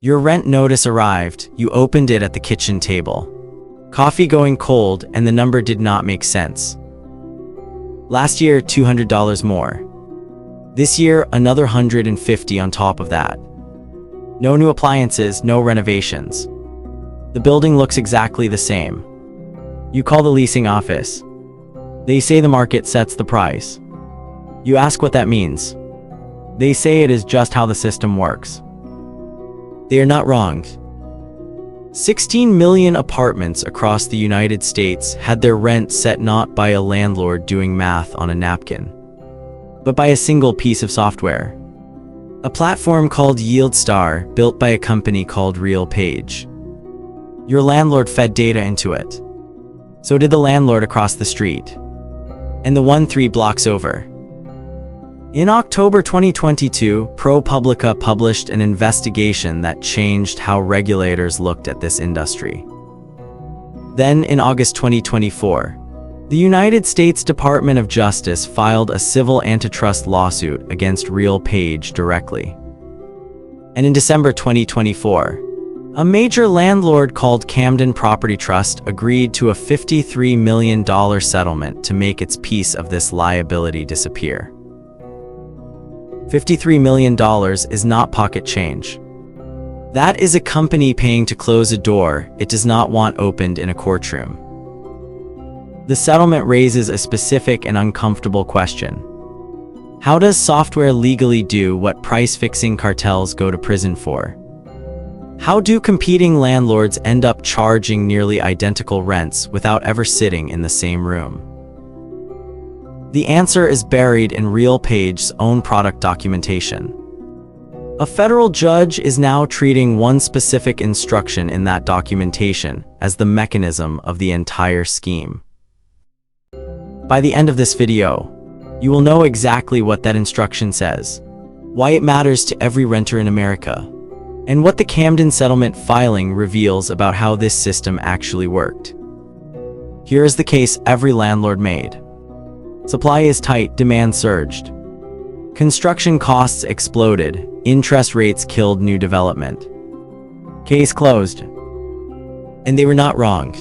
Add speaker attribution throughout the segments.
Speaker 1: Your rent notice arrived, you opened it at the kitchen table. Coffee going cold, and the number did not make sense. Last year, $200 more. This year, another $150 on top of that. No new appliances, no renovations. The building looks exactly the same. You call the leasing office. They say the market sets the price. You ask what that means. They say it is just how the system works. They are not wrong. 16 million apartments across the United States had their rent set not by a landlord doing math on a napkin, but by a single piece of software. A platform called YieldStar, built by a company called RealPage. Your landlord fed data into it. So did the landlord across the street. And the one 3 blocks over. In October 2022, ProPublica published an investigation that changed how regulators looked at this industry. Then, in August 2024, the United States Department of Justice filed a civil antitrust lawsuit against RealPage directly. And in December 2024, a major landlord called Camden Property Trust agreed to a $53 million settlement to make its piece of this liability disappear. $53 million is not pocket change. That is a company paying to close a door it does not want opened in a courtroom. The settlement raises a specific and uncomfortable question. How does software legally do what price-fixing cartels go to prison for? How do competing landlords end up charging nearly identical rents without ever sitting in the same room? The answer is buried in RealPage's own product documentation. A federal judge is now treating one specific instruction in that documentation as the mechanism of the entire scheme. By the end of this video, you will know exactly what that instruction says, why it matters to every renter in America, and what the Camden settlement filing reveals about how this system actually worked. Here is the case every landlord made. Supply is tight, demand surged. Construction costs exploded, interest rates killed new development. Case closed. And they were not wrong.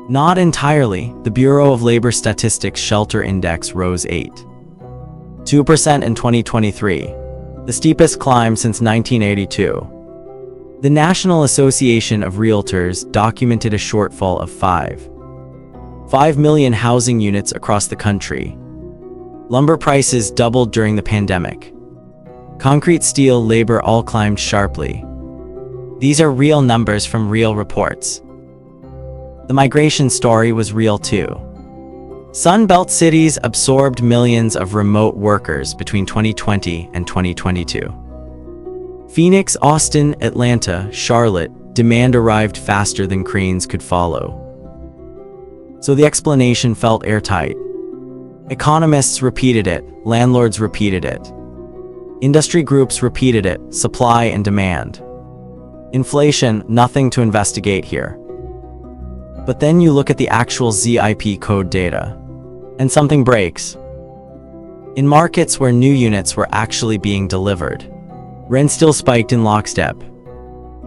Speaker 1: Not entirely. The Bureau of Labor Statistics Shelter Index rose 8.2% in 2023, the steepest climb since 1982. The National Association of Realtors documented a shortfall of 5 million housing units across the country. Lumber prices doubled during the pandemic. Concrete, steel, labor all climbed sharply. These are real numbers from real reports. The migration story was real too. Sun Belt cities absorbed millions of remote workers between 2020 and 2022. Phoenix, Austin, Atlanta, Charlotte, demand arrived faster than cranes could follow. So the explanation felt airtight. Economists repeated it, landlords repeated it. Industry groups repeated it, supply and demand. Inflation, nothing to investigate here. But then you look at the actual ZIP code data, and something breaks. In markets where new units were actually being delivered, rent still spiked in lockstep.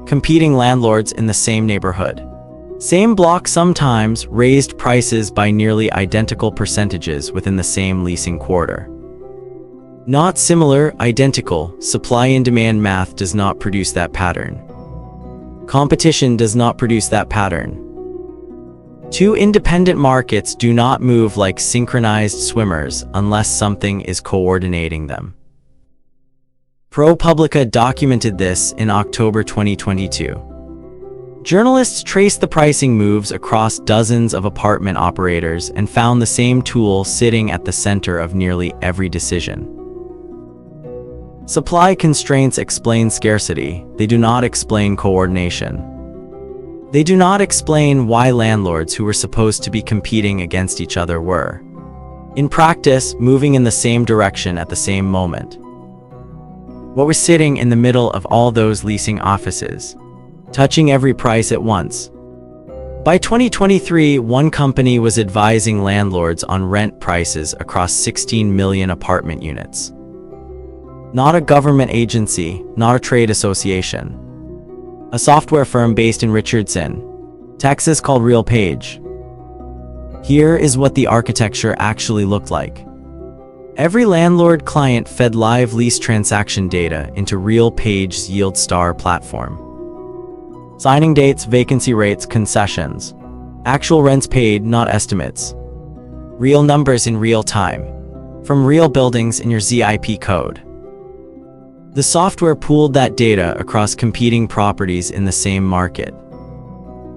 Speaker 1: Competing landlords in the same neighborhood, same block sometimes raised prices by nearly identical percentages within the same leasing quarter. Not similar, identical. Supply and demand math does not produce that pattern. Competition does not produce that pattern. Two independent markets do not move like synchronized swimmers unless something is coordinating them. ProPublica documented this in October 2022. Journalists traced the pricing moves across dozens of apartment operators and found the same tool sitting at the center of nearly every decision. Supply constraints explain scarcity, they do not explain coordination. They do not explain why landlords who were supposed to be competing against each other were, in practice, moving in the same direction at the same moment. What was sitting in the middle of all those leasing offices, touching every price at once? By 2023, one company was advising landlords on rent prices across 16 million apartment units. Not a government agency, not a trade association. a software firm based in Richardson, Texas called RealPage. Here is what the architecture actually looked like. Every landlord client fed live lease transaction data into RealPage's YieldStar platform. Signing dates, vacancy rates, concessions. Actual rents paid, not estimates. Real numbers in real time. From real buildings in your ZIP code. The software pooled that data across competing properties in the same market.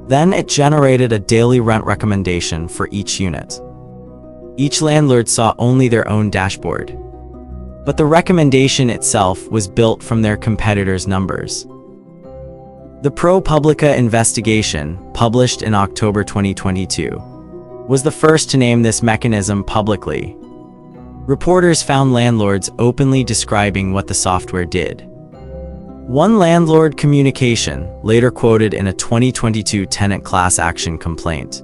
Speaker 1: Then it generated a daily rent recommendation for each unit. Each landlord saw only their own dashboard. But the recommendation itself was built from their competitors' numbers. The ProPublica investigation, published in October 2022, was the first to name this mechanism publicly. Reporters found landlords openly describing what the software did. One landlord communication, later quoted in a 2022 tenant class action complaint,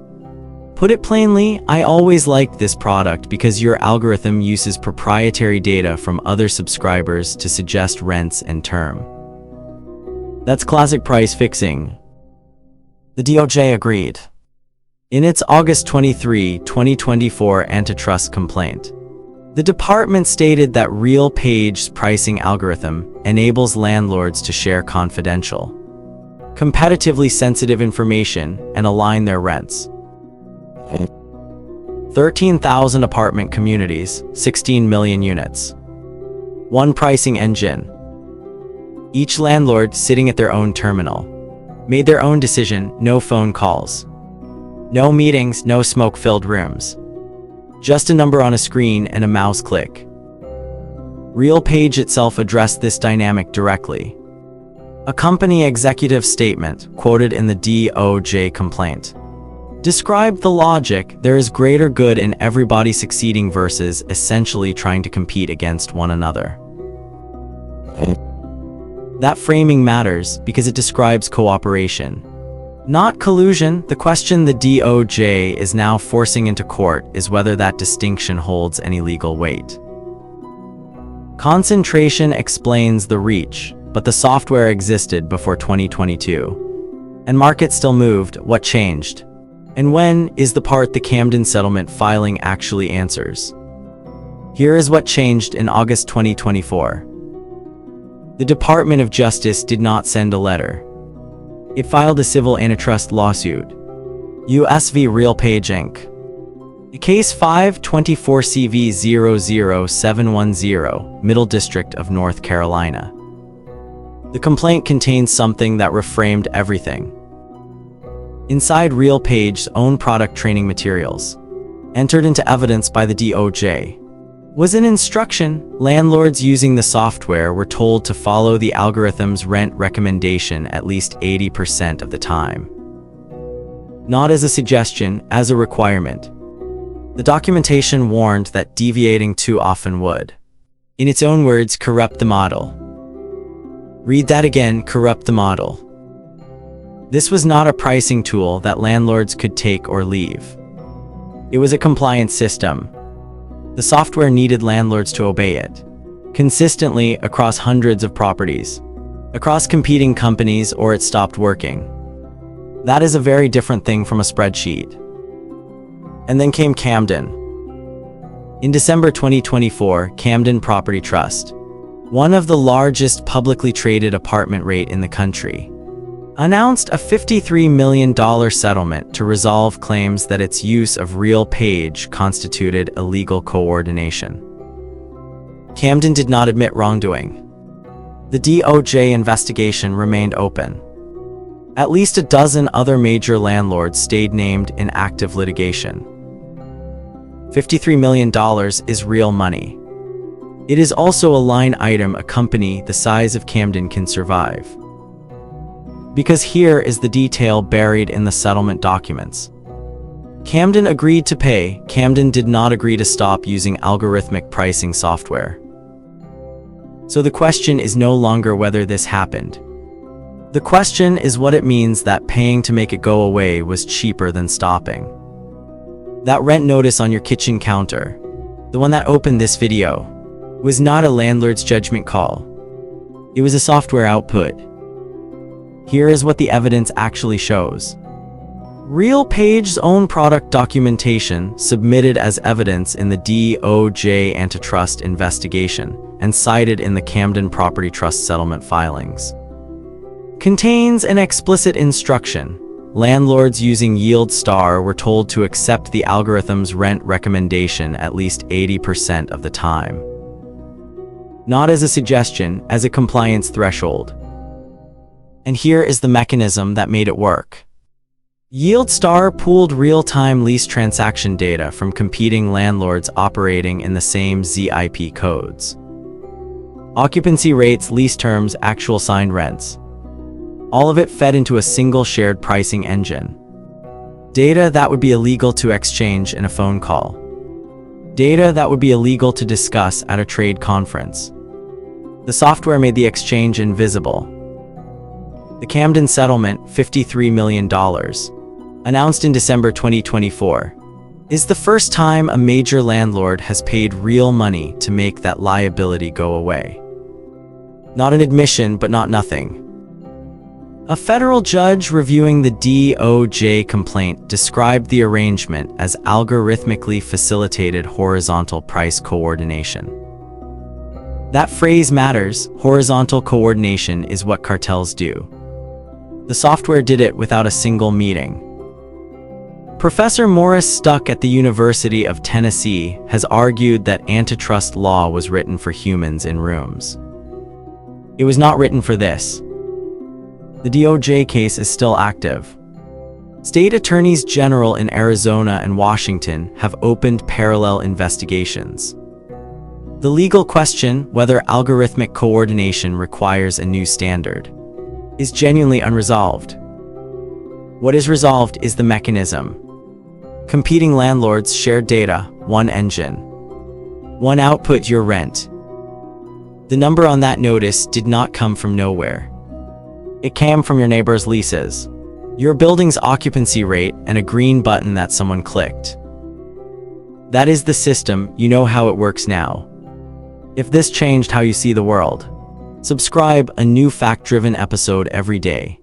Speaker 1: put it plainly, "I always liked this product because your algorithm uses proprietary data from other subscribers to suggest rents and term. That's classic price fixing." The DOJ agreed. In its August 23, 2024 antitrust complaint, the department stated that RealPage's pricing algorithm enables landlords to share confidential, competitively sensitive information and align their rents. 13,000 apartment communities, 16 million units. One pricing engine. Each landlord sitting at their own terminal. Made their own decision, no phone calls. No meetings, no smoke-filled rooms. Just a number on a screen and a mouse click. RealPage itself addressed this dynamic directly. A company executive statement, quoted in the DOJ complaint, described the logic: there is greater good in everybody succeeding versus essentially trying to compete against one another. That framing matters because it describes cooperation, not collusion. The question the DOJ is now forcing into court is whether that distinction holds any legal weight. Concentration explains the reach, but the software existed before 2022. And markets still moved. What changed? And when is the part the Camden settlement filing actually answers. Here is what changed in August 2024. The Department of Justice did not send a letter. It filed a civil antitrust lawsuit. U.S. v. RealPage Inc. Case 524CV00710, Middle District of North Carolina. The complaint contains something that reframed everything. Inside RealPage's own product training materials, entered into evidence by the DOJ, was an instruction. Landlords using the software were told to follow the algorithm's rent recommendation at least 80% of the time. Not as a suggestion, as a requirement. The documentation warned that deviating too often would, in its own words, corrupt the model. Read that again: corrupt the model. This was not a pricing tool that landlords could take or leave. It was a compliance system. The software needed landlords to obey it, consistently across hundreds of properties, across competing companies, or it stopped working. That is a very different thing from a spreadsheet. And then came Camden. In December 2024, Camden Property Trust, one of the largest publicly traded apartment REIT in the country, announced a $53 million settlement to resolve claims that its use of RealPage constituted illegal coordination. Camden did not admit wrongdoing. The DOJ investigation remained open. At least a dozen other major landlords stayed named in active litigation. $53 million is real money. It is also a line item a company the size of Camden can survive. Because here is the detail buried in the settlement documents. Camden agreed to pay. Camden did not agree to stop using algorithmic pricing software. So the question is no longer whether this happened. The question is what it means that paying to make it go away was cheaper than stopping. That rent notice on your kitchen counter, the one that opened this video, was not a landlord's judgment call. It was a software output. Here is what the evidence actually shows. RealPage's own product documentation, submitted as evidence in the DOJ antitrust investigation and cited in the Camden Property Trust settlement filings, contains an explicit instruction. Landlords using YieldStar were told to accept the algorithm's rent recommendation at least 80% of the time. Not as a suggestion, as a compliance threshold. And here is the mechanism that made it work. YieldStar pooled real-time lease transaction data from competing landlords operating in the same ZIP codes. Occupancy rates, lease terms, actual signed rents. All of it fed into a single shared pricing engine. Data that would be illegal to exchange in a phone call. Data that would be illegal to discuss at a trade conference. The software made the exchange invisible. The Camden settlement, $53 million, announced in December 2024, is the first time a major landlord has paid real money to make that liability go away. Not an admission, but not nothing. A federal judge reviewing the DOJ complaint described the arrangement as algorithmically facilitated horizontal price coordination. That phrase matters. Horizontal coordination is what cartels do. The software did it without a single meeting. Professor Morris Stuck at the University of Tennessee has argued that antitrust law was written for humans in rooms. It was not written for this. The DOJ case is still active. State attorneys general in Arizona and Washington have opened parallel investigations. The legal question, whether algorithmic coordination requires a new standard, is genuinely unresolved. What is resolved is the mechanism. Competing landlords share data, one engine. One output, your rent. The number on that notice did not come from nowhere. It came from your neighbor's leases, your building's occupancy rate, and a green button that someone clicked. That is the system. You know how it works now. If this changed how you see the world, subscribe. A new fact-driven episode every day.